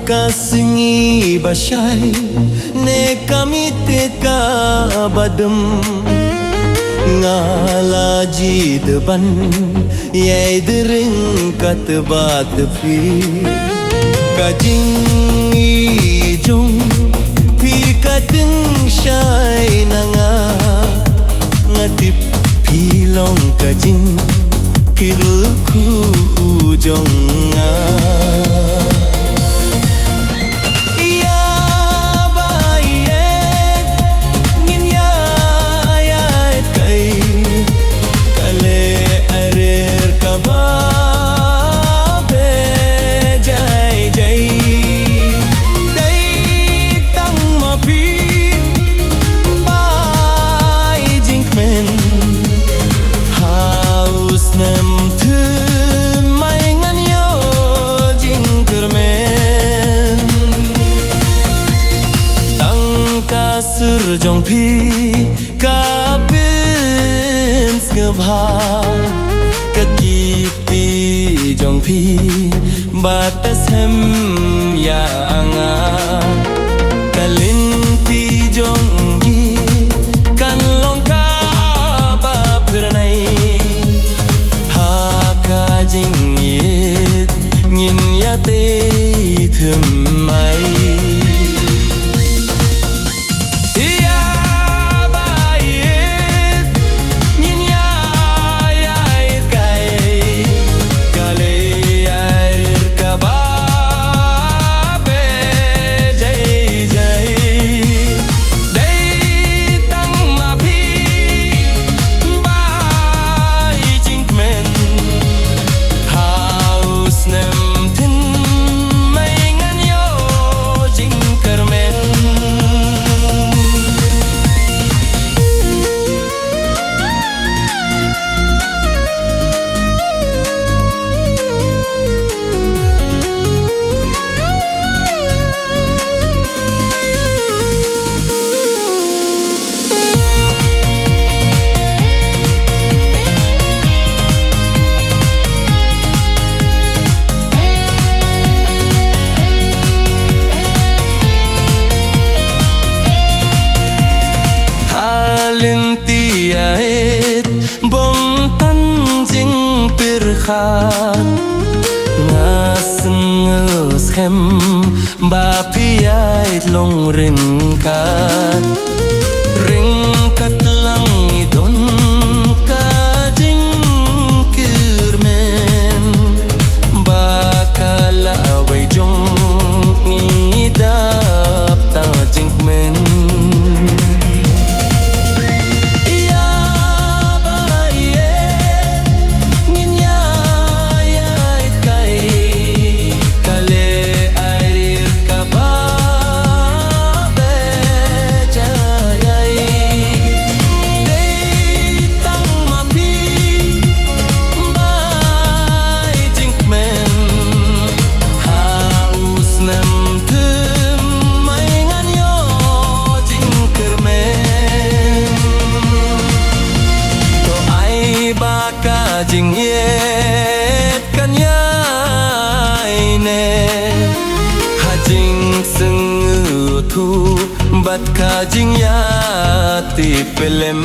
kasingi basyay ne kami teka badem ngalaji deban yai dering kat bat fi kajing ijung pi kateng syai nanga ngatip pilong kajing kiruku jonga jong pi kapin skabha kakipi jong pi batas hem ya anga kalin pi jong gi kan long ka ba pernai ha ka jing yit nhìn ya te thum mai bom tan jing pir khat ngaseng schem ba piai long ring kat lang idon ka jing kirmen ba kala wai jong ni dap ta jing men jing yet kan yai ne ha jing sung thu bat ka jing ya ti pelem